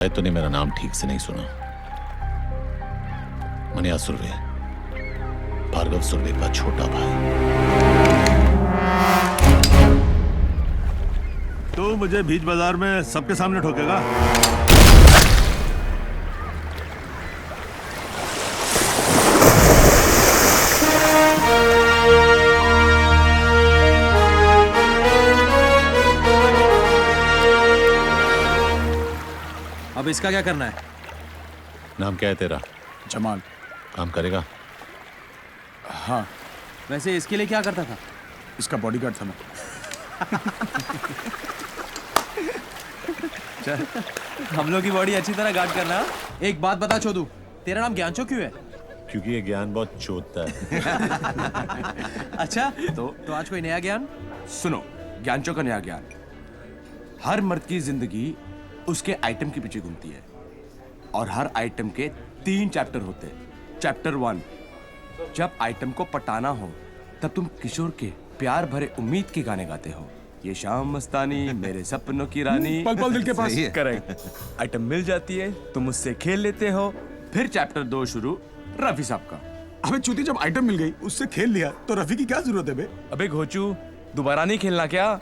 तूने मेरा नाम ठीक से नहीं सुना। मनिया सुर्वे, भार्गव सुर्वे का छोटा भाई। तो मुझे बीच बाजार में सबके सामने ठोकेगा? अब इसका क्या करना है? नाम क्या है तेरा? जमाल। काम करेगा? हाँ, वैसे इसके लिए क्या करता था? इसका बॉडीगार्ड था मैं। चल, हम लोग की बॉडी अच्छी तरह गार्ड करना। एक बात बता चोदू, तेरा नाम ज्ञानचो क्यों है? क्योंकि ये ज्ञान बहुत चोदता है। अच्छा, तो आज कोई नया ज्ञान? सुनो, ज्ञानचो का नया ज्ञान। हर मर्द की जिंदगी उसके आइटम के पीछे घूमती है और हर आइटम के 3 चैप्टर होते हैं। चैप्टर 1, जब आइटम को पटाना हो तब तुम किशोर के प्यार भरे उम्मीद के गाने गाते हो। ये शाम मस्तानी, मेरे सपनों की रानी, पल पल दिल के पास। करेक्ट। आइटम मिल जाती है, तुम उससे खेल लेते हो। फिर चैप्टर 2 शुरू रफी साहब का। अबे चूती, जब आइटम मिल गई उससे खेल लिया तो रफी की क्या जरूरत है बे? अबे घोचू, दोबारा नहीं खेलना क्या?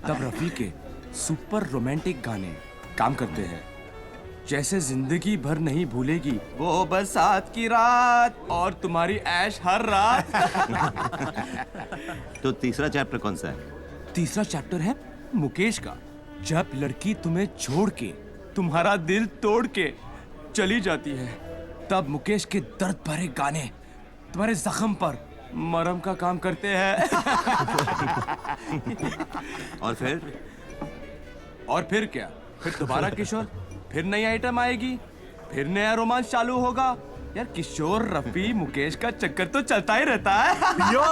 तब रफी के सुपर रोमांटिक गाने काम करते हैं, जैसे जिंदगी भर नहीं भूलेगी वो बरसात की रात और तुम्हारी ऐश हर रात। तो तीसरा चैप्टर कौन सा है? तीसरा चैप्टर है मुकेश का। जब लड़की तुम्हें छोड़ के, तुम्हारा दिल तोड़ के चली जाती है, तब मुकेश के दर्द भरे गाने तुम्हारे जख्म पर मरहम का काम करते हैं। और फिर क्या? फिर दोबारा किशोर, फिर नई आइटम आएगी, फिर नया रोमांस चालू होगा। यार किशोर, रफी, मुकेश का चक्कर तो चलता ही रहता है। यो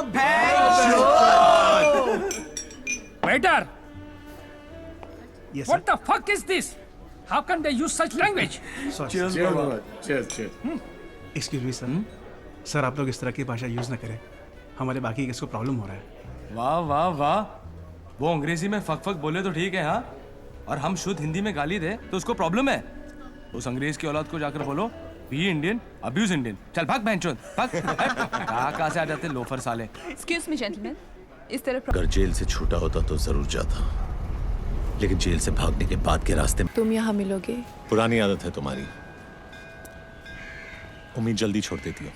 Waiter! What the fuck is this? How can they use such language? Excuse me sir, sir आप लोग इस तरह की भाषा यूज ना करें, हमारे बाकी किसको प्रॉब्लम हो रहा है। वाह वाह वाह, वो अंग्रेजी में फक फक बोले तो ठीक है, हाँ, और हम शुद्ध हिंदी में गाली दे तो उसको प्रॉब्लम है। उस अंग्रेज की औलाद को जाकर बोलो, बी इंडियन, अब्यूज इंडियन। चल भाग बहनचोद, भाग। कहाँ से आ जाते लोफर साले। एक्सक्यूज मी जेंटलमैन, इस तरफ। अगर जेल से छूटा होता तो जरूर जाता, लेकिन जेल से भागने के बाद के रास्ते में तुम यहाँ मिलोगे? पुरानी आदत है तुम्हारी, उम्मीद जल्दी छोड़ देती हो।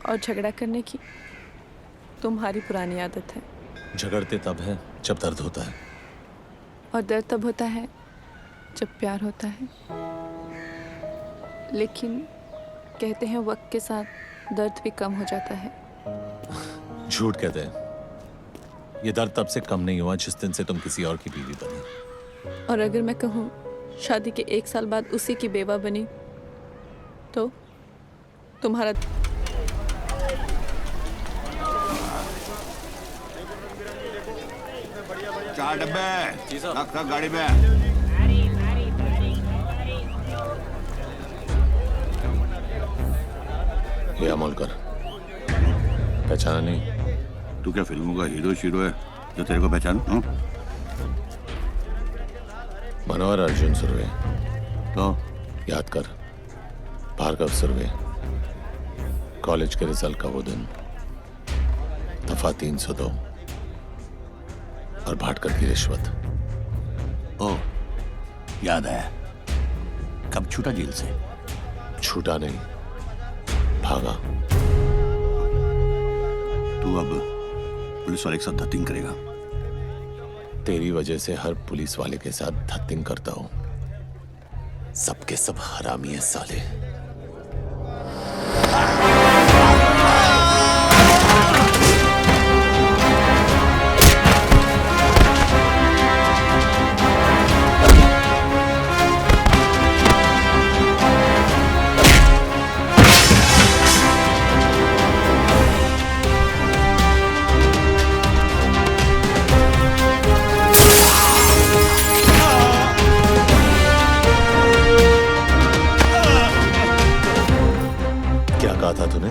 और झगड़ा करने की तुम्हारी पुरानी आदत है। झगड़ते तब है जब दर्द होता है, और दर्द तब होता है जब प्यार होता है। लेकिन कहते हैं वक्त के साथ दर्द भी कम हो जाता है। झूठ कहते हैं। ये दर्द तब से कम नहीं हुआ जिस दिन से तुम किसी और की बीवी बनी। और अगर मैं कहूँ शादी के 1 साल बाद उसी की बेवा बनी तो तुम्हारा चार डब्बे रख गाड़ी में। ये अमोलकर, पहचाना नहीं? तू क्या फिल्मों का हीरो शीरो है जो तेरे को पहचान? मनोहर अर्जुन सुर्वे। तो याद कर, भार्गव सुर्वे। कॉलेज के रिजल्ट का वो दिन, दफा 302 और भाटकर की रिश्वत। ओ याद है। कब छूटा जेल से? छूटा नहीं, भागा। तू अब पुलिस वाले के साथ धत्तिंग करेगा? तेरी वजह से हर पुलिस वाले के साथ धत्तिंग करता हूं। सबके सब हरामी है साले। था तूने?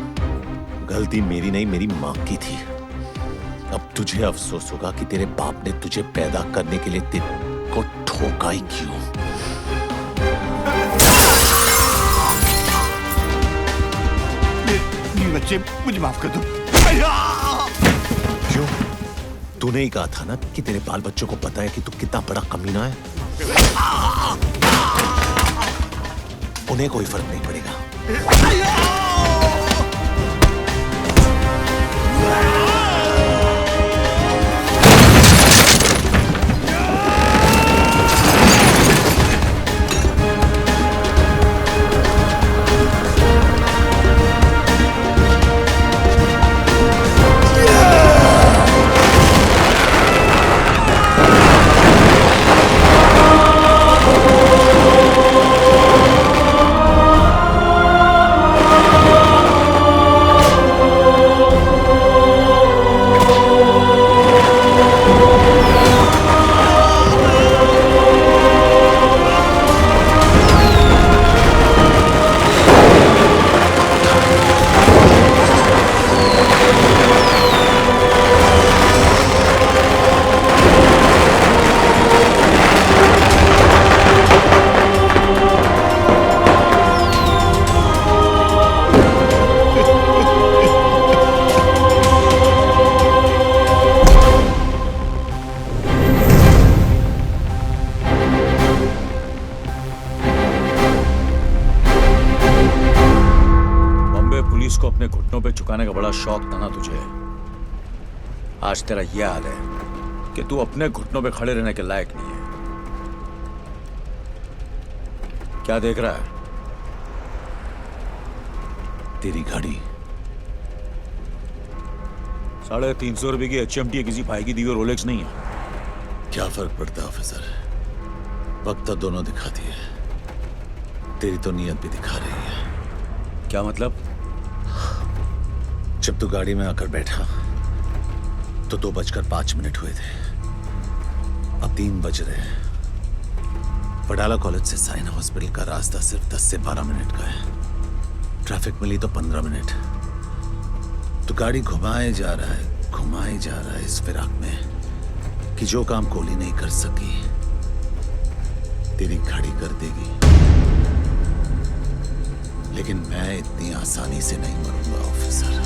गलती मेरी नहीं, मेरी मां की थी। अब तुझे अफसोस होगा कि तेरे बाप ने तुझे पैदा करने के लिए तेरे को ठोका ही क्यों? बच्चे मुझे माफ कर दो। क्यों? तूने ही कहा था ना कि तेरे बाल बच्चों को पता है कि तू कितना बड़ा कमीना है। उन्हें कोई फर्क नहीं पड़ेगा। पुलिस को अपने घुटनों पे झुकाने का बड़ा शौक था ना तुझे। आज तेरा यह हाल है कि तू अपने घुटनों पे खड़े रहने के लायक नहीं है। क्या देख रहा है? तेरी गाड़ी 350 रुपए की HMT है, किसी भाई की दी हुई रोलेक्स नहीं है। क्या फर्क पड़ता है ऑफिसर? वक्त तो दोनों दिखाती है, तेरी तो नीयत भी दिखा रही है। क्या मतलब? जब तू गाड़ी में आकर बैठा तो 2:05 हुए थे, अब 3 बज रहे हैं। वडाला कॉलेज से साइन हॉस्पिटल का रास्ता सिर्फ 10 से 12 मिनट का है। ट्रैफिक मिली तो 15 मिनट। तो गाड़ी घुमाए जा रहा है इस फिराक में कि जो काम गोली नहीं कर सकी तेरी घड़ी कर देगी। लेकिन मैं इतनी आसानी से नहीं मरूंगा ऑफिसर।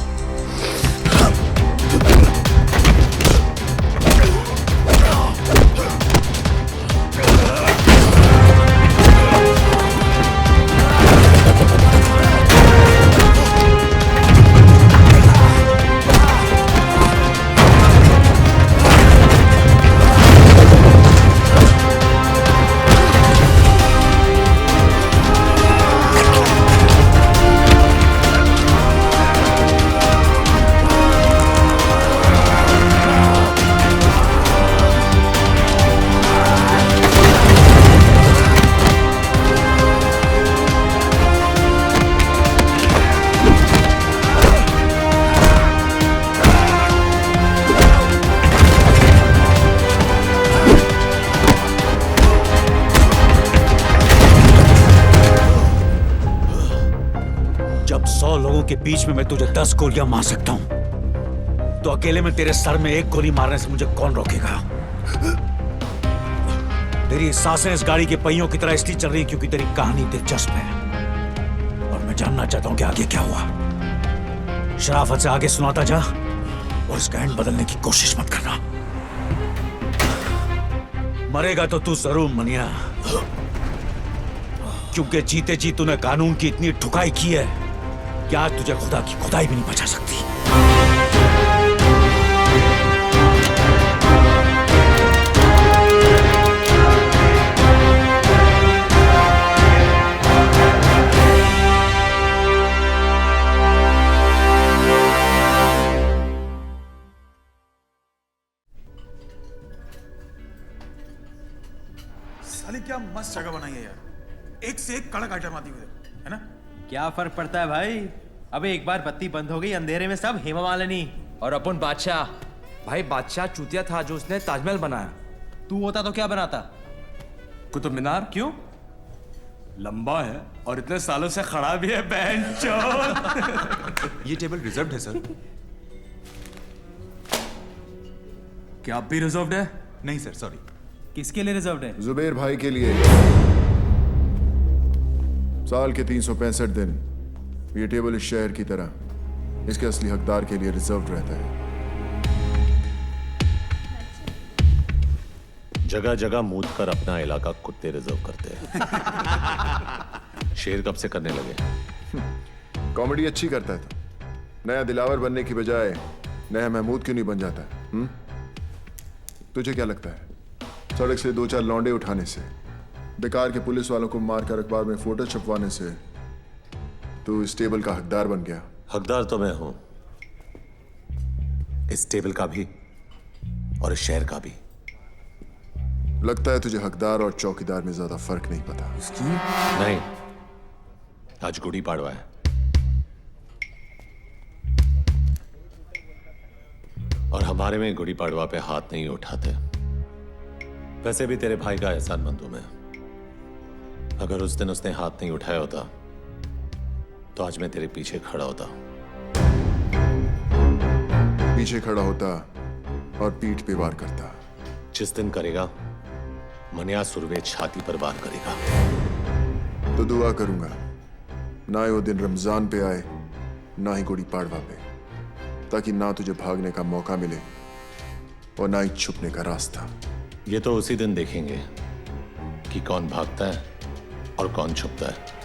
जब 100 लोगों के बीच में मैं तुझे 10 गोलियां मार सकता हूं, तो अकेले में तेरे सर में 1 गोली मारने से मुझे कौन रोकेगा? तेरी सांसें इस गाड़ी के पहियों की तरह इसलिए चल रही क्योंकि तेरी कहानी दिलचस्प है और मैं जानना चाहता हूं कि आगे क्या हुआ। शराफत से आगे सुनाता जा और इसका एंड बदलने की कोशिश मत करना। मरेगा तो तू जरूर मनिया, क्योंकि जीते जी तूने कानून की इतनी ठुकाई की है कि आज तुझे खुदा की खुदाई भी नहीं बचा सकती। साले क्या मस्त जगह बनाई है यार, एक से एक कड़क आइटम आती हुई है ना। क्या फर्क पड़ता है भाई? अबे एक बार बत्ती बंद हो गई, अंधेरे में सब हेमा मालिनी। और अपन बादशाह, भाई बादशाह चूतिया था जो उसने ताजमहल बनाया। तू होता तो क्या बनाता? कुतुब मीनार। क्यों? लंबा है और इतने सालों से खड़ा भी है बेंचो। ये टेबल रिजर्व्ड है सर। क्या अब भी रिजर्व्ड है? नहीं सर, सॉरी। किसके लिए रिजर्व्ड है? जुबेर भाई के लिए। साल के 365 दिन ये टेबल इस शहर की तरह इसके असली हकदार के लिए रिजर्व रहता है। जगह जगह मूद कर अपना इलाका कुत्ते रिजर्व करते हैं। शेर कब से करने लगे? कॉमेडी अच्छी करता है तो नया दिलावर बनने की बजाय नया महमूद क्यों नहीं बन जाता है? तुझे क्या लगता है सड़क से 2-4 लौंडे उठाने से, बेकार के पुलिस वालों को मारकर अखबार में फोटो छपवाने से तू इस टेबल का हकदार बन गया? हकदार तो मैं हूं, इस टेबल का भी और इस शहर का भी। लगता है तुझे हकदार और चौकीदार में ज्यादा फर्क नहीं पता। नहीं, आज गुड़ी पाड़वा है और हमारे में गुड़ी पाड़वा पे हाथ नहीं उठाते। वैसे भी तेरे भाई का एहसानमंद हूं मैं। अगर उस दिन उसने हाथ नहीं उठाया होता तो आज मैं तेरे पीछे खड़ा होता। पीछे खड़ा होता और पीठ पे वार करता। जिस दिन करेगा मनिया सुरवे छाती पर वार करेगा। तो दुआ करूंगा ना ही वो दिन रमजान पे आए ना ही गुड़ी पाड़वा पे, ताकि ना तुझे भागने का मौका मिले और ना ही छुपने का रास्ता। ये तो उसी दिन देखेंगे कि कौन भागता है और कौन छुपता है।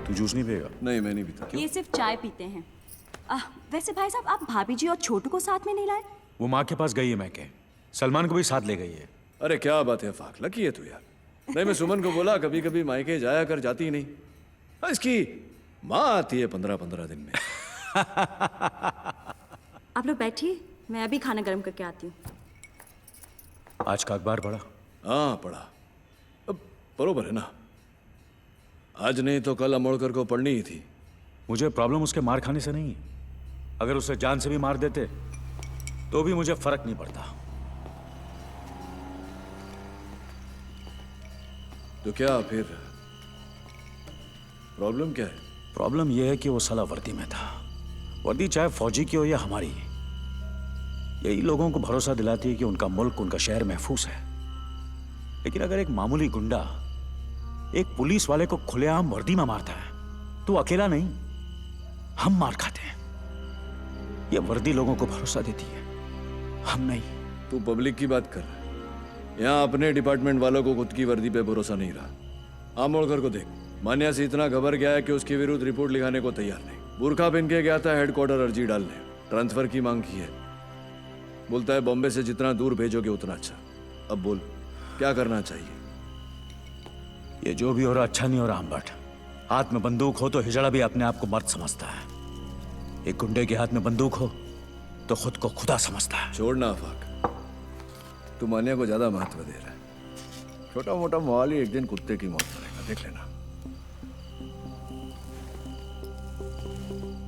तू जूस नहीं पिएगा? नहीं, मैं नहीं पीता। ये सिर्फ चाय पीते हैं। वैसे भाई साहब, आप भाभी जी और छोटू को साथ में नहीं लाए? वो माँ के पास गई है मैके, सलमान को भी साथ ले गई है। अरे क्या बात है फाक, लकी है तू यार। नहीं, मैं सुमन को बोला कभी कभी मायके जाया कर, जाती नहीं। इसकी माँ आती है 15-15 दिन में। आप लोग बैठिए, मैं अभी खाना गर्म करके आती हूँ। आज का अखबार पढ़ा? हाँ पढ़ा। अब बरोबर है ना, आज नहीं तो कल अमोड़कर को पढ़नी ही थी। मुझे प्रॉब्लम उसके मार खाने से नहीं। अगर उसे जान से भी मार देते तो भी मुझे फर्क नहीं पड़ता। तो क्या फिर प्रॉब्लम क्या है? प्रॉब्लम यह है कि वो साला वर्दी में था। वर्दी चाहे फौजी की हो या हमारी, यही लोगों को भरोसा दिलाती है कि उनका मुल्क, उनका शहर महफूज है। लेकिन अगर एक मामूली गुंडा एक पुलिस वाले को खुलेआम वर्दी में मारता है तो अकेला नहीं, हम मार खाते हैं। ये वर्दी लोगों को भरोसा देती है, हम नहीं। तू पब्लिक की बात कर रहा है। यहाँ अपने डिपार्टमेंट वालों को खुद की वर्दी पे भरोसा नहीं रहा। आमोड़कर को देख, मान्या से इतना घबर गया है कि उसके विरुद्ध रिपोर्ट लिखाने को तैयार नहीं। बुरखा पहन के गया था हेडक्वार्टर अर्जी डालने, ट्रांसफर की मांग की है। बोलता है बॉम्बे से जितना दूर भेजोगे उतना अच्छा। अब बोल क्या करना चाहिए? ये जो भी हो रहा अच्छा नहीं हो रहा अम्बट। हाथ में बंदूक हो तो हिजड़ा भी अपने आप को मर्द समझता है। एक गुंडे के हाथ में बंदूक हो तो खुद को खुदा समझता है। छोड़ना आफाक, तू मान्या को ज्यादा महत्व दे रहा है। छोटा मोटा मवाली एक दिन कुत्ते की मौत करेगा, देख लेना।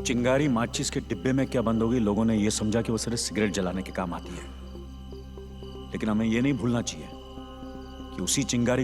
चिंगारी माचिस के डिब्बे में क्या बंद होगी, लोगों ने यह समझा कि वो सिर्फ सिगरेट जलाने के काम आती है। लेकिन हमें यह नहीं भूलना चाहिए कि उसी चिंगारी